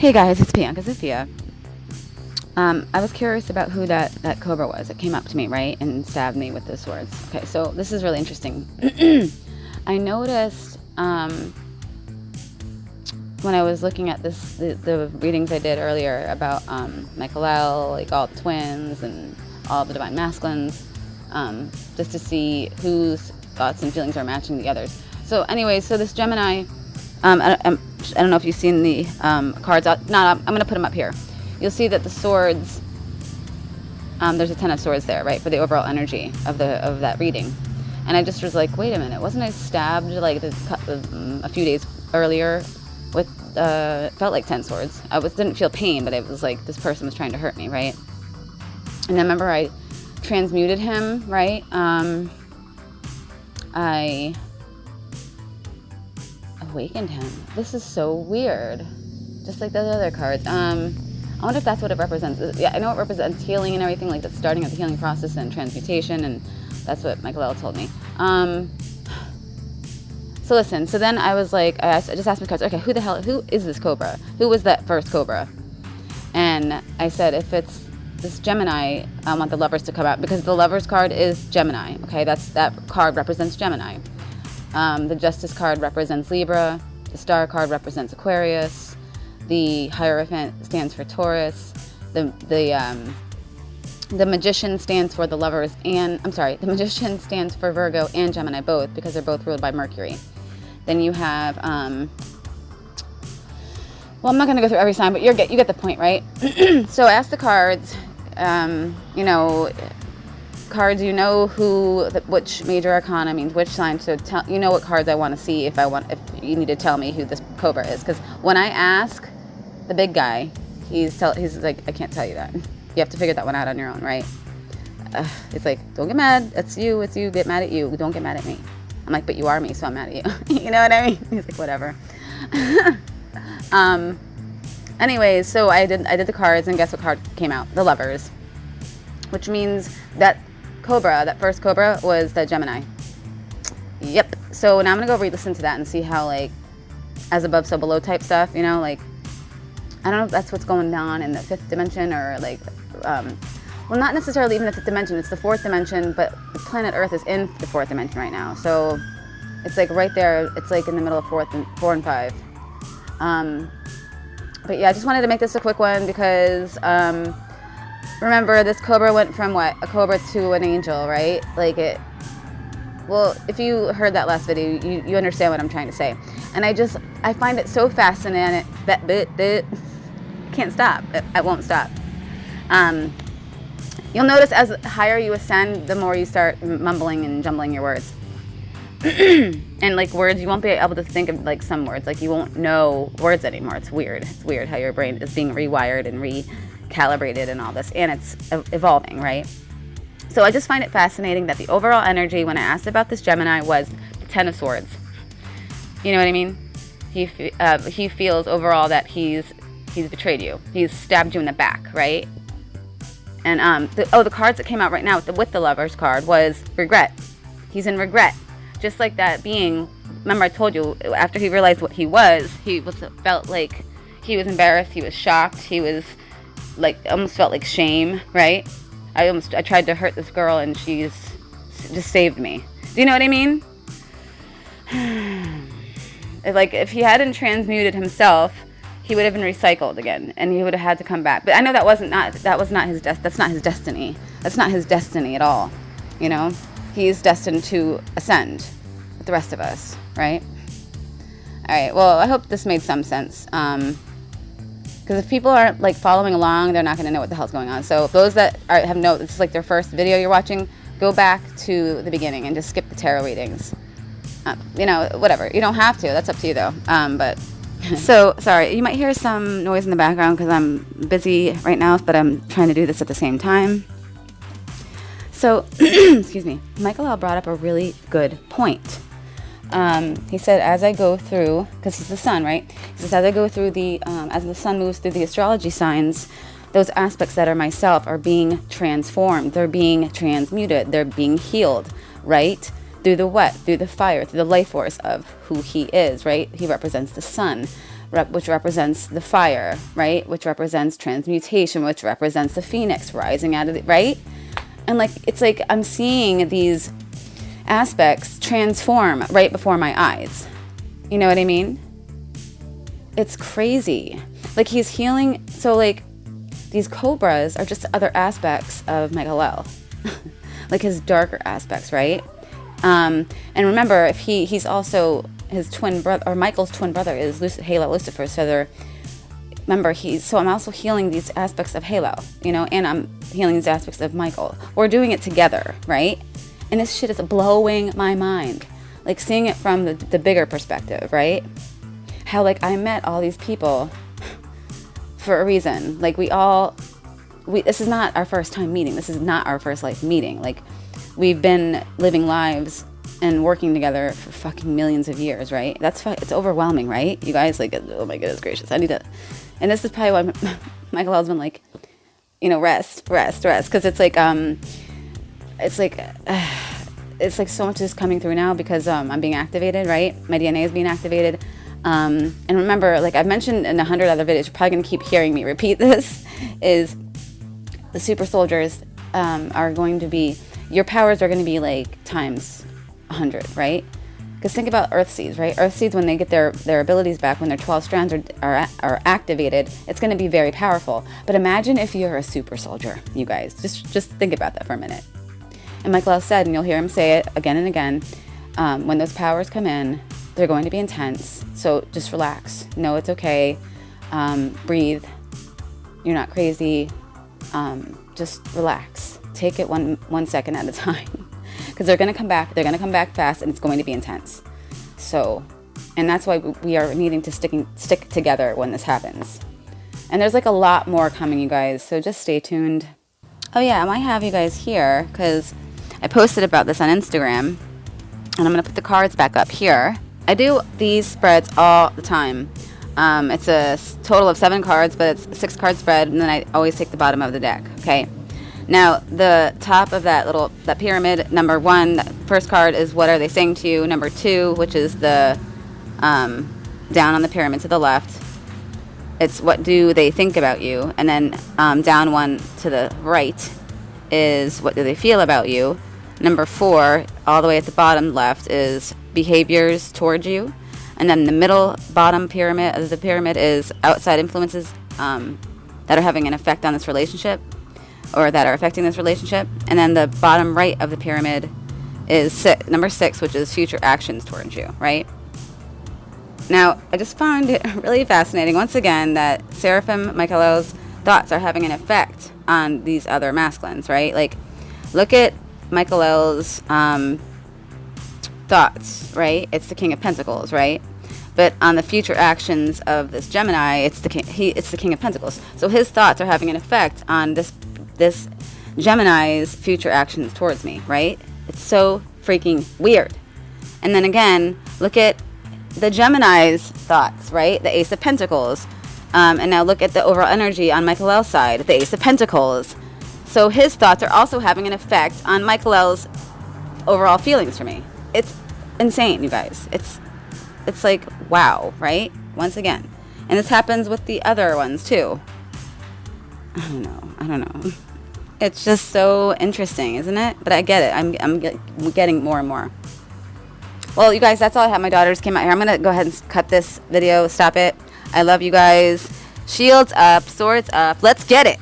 Hey guys, it's Bianca Zafia. I was curious about who that Cobra was. It came up to me, right, and stabbed me with the swords. Okay, so this is really interesting. I noticed when I was looking at the readings I did earlier about Michael L, like all the twins and all the divine masculines, just to see whose thoughts and feelings are matching the others. So anyway, so this Gemini, I don't know if you've seen the cards. I'm going to put them up here. You'll see that the swords, there's a 10 of swords there, right, for the overall energy of that reading. And I just was like, wait a minute, wasn't I stabbed like a few days earlier with, felt like 10 swords. Didn't feel pain, but it was like this person was trying to hurt me, right? And I remember I transmuted him, right? I awakened him. This is so weird. Just like the other cards. I wonder if that's what it represents. Yeah, I know it represents healing and everything, like the starting of the healing process and transmutation, and that's what Michael L told me. So listen, so then I was like, I just asked my cards, okay, who is this Cobra? Who was that first Cobra? And I said, if it's this Gemini, I want the Lovers to come out, because the Lovers card is Gemini, okay? That card represents Gemini. The Justice card represents Libra. The Star card represents Aquarius. The Hierophant stands for Taurus. The Magician stands for the Lovers, and the Magician stands for Virgo and Gemini both, because they're both ruled by Mercury. Then you have, well, I'm not going to go through every sign, but you get the point, right? So I asked the cards, cards, which major arcana means which sign, so what cards I want to see if you need to tell me who this Cobra is. Because when I ask the big guy, he's like, I can't tell you that. You have to figure that one out on your own, right? It's like, don't get mad, it's you, get mad at you, don't get mad at me. I'm like, but you are me, so I'm mad at you. You know what I mean? He's like, whatever. Anyways, so I did the cards, and guess what card came out? The Lovers. Which means that Cobra, that first Cobra, was the Gemini. Yep. So now I'm going to go re-listen to that and see how, like, as above, so below type stuff, like, I don't know if that's what's going on in the fifth dimension, or, like, well, not necessarily even the fifth dimension. It's the fourth dimension, but the planet Earth is in the fourth dimension right now. So it's, like, right there. It's, like, in the middle of 4 and 5. But, yeah, I just wanted to make this a quick one because... remember, this Cobra went from what? A Cobra to an angel, right? Well, if you heard that last video, you understand what I'm trying to say. And I find it so fascinating that can't stop. It won't stop. You'll notice as higher you ascend, the more you start mumbling and jumbling your words. And like words, you won't be able to think of like some words. Like you won't know words anymore. It's weird. It's weird how your brain is being rewired and recalibrated and all this, and it's evolving, right? So I just find it fascinating that the overall energy when I asked about this Gemini was the 10 of Swords. You know what I mean? He feels overall that he's betrayed you. He's stabbed you in the back, right? And the cards that came out right now with the Lovers card was regret. He's in regret, just like that being. Remember, I told you after he realized what he felt like he was embarrassed. He was shocked. He was like almost felt like shame, right? I tried to hurt this girl and she's just saved me. Do you know what I mean? Like if he hadn't transmuted himself, he would have been recycled again, and he would have had to come back. But I know that was not his that's not his destiny. That's not his destiny at all. You know, he's destined to ascend with the rest of us, right? All right. Well, I hope this made some sense. Because if people aren't like following along, they're not going to know what the hell's going on. So those that have this is like their first video you're watching, go back to the beginning and just skip the tarot readings. Whatever. You don't have to. That's up to you though. But so sorry, you might hear some noise in the background because I'm busy right now, but I'm trying to do this at the same time. So, excuse me. Michael L brought up a really good point. He said, as I go through, because he's the sun, right? He says, as I go through as the sun moves through the astrology signs, those aspects that are myself are being transformed. They're being transmuted. They're being healed, right? Through the what? Through the fire, through the life force of who he is, right? He represents the sun. which represents the fire, right? Which represents transmutation, which represents the phoenix rising out of the, right? And like, it's like I'm seeing these aspects transform right before my eyes. You know what I mean? It's crazy. Like, he's healing. So like, these cobras are just other aspects of Michael, like his darker aspects, right? And remember, if he's also his twin brother, or Michael's twin brother is Halo Lucifer. So remember, I'm also healing these aspects of Halo, you know, and I'm healing these aspects of Michael. We're doing it together, right? And this shit is blowing my mind. Like, seeing it from the bigger perspective, right? How, like, I met all these people for a reason. Like, this is not our first time meeting. This is not our first life meeting. Like, we've been living lives and working together for fucking millions of years, right? It's overwhelming, right? You guys, like, oh my goodness gracious. I need to, and this is probably why Michael has been like, you know, rest. Because it's like, it's like so much is coming through now because I'm being activated, right? My DNA is being activated. And remember, like I've mentioned in 100 other videos, you're probably going to keep hearing me repeat this, is the super soldiers are going to be, your powers are going to be like times 100, right? Because think about Earthseeds, right? Earthseeds, when they get their abilities back, when their 12 strands are activated, it's going to be very powerful. But imagine if you're a super soldier, you guys. Just think about that for a minute. And Michael said, and you'll hear him say it again and again, when those powers come in, they're going to be intense. So just relax. Know it's okay. Breathe. You're not crazy. Just relax. Take it one second at a time. Because they're going to come back. They're going to come back fast, and it's going to be intense. So, and that's why we are needing to stick together when this happens. And there's like a lot more coming, you guys. So just stay tuned. Oh yeah, I might have you guys here because I posted about this on Instagram. And I'm going to put the cards back up here. I do these spreads all the time. It's a total of 7 cards, but it's a 6-card spread, and then I always take the bottom of the deck, okay? Now, the top of that pyramid, number 1, first card is what are they saying to you? Number 2, which is the down on the pyramid to the left, it's what do they think about you? And then down 1 to the right is what do they feel about you? Number 4, all the way at the bottom left, is behaviors towards you. And then the middle bottom pyramid of the pyramid is outside influences that are having an effect on this relationship, or that are affecting this relationship. And then the bottom right of the pyramid is number 6, which is future actions towards you, right? Now, I just found it really fascinating, once again, that Seraphim Michael's thoughts are having an effect on these other masculines, right? Like, look at Michael's thoughts, right? It's the King of Pentacles, right? But on the future actions of this Gemini, it's the King of Pentacles. So his thoughts are having an effect on this Gemini's future actions towards me, right? It's so freaking weird. And then again, look at the Gemini's thoughts, right? The Ace of Pentacles. And now look at the overall energy on Michael's side, the Ace of Pentacles. So his thoughts are also having an effect on Michael's overall feelings for me. It's insane, you guys. It's like, wow, right? Once again. And this happens with the other ones too. I don't know. It's just so interesting, isn't it? But I get it. I'm getting more and more. Well, you guys, that's all I have. My daughters came out here. I'm going to go ahead and cut this video. Stop it. I love you guys. Shields up. Swords up. Let's get it.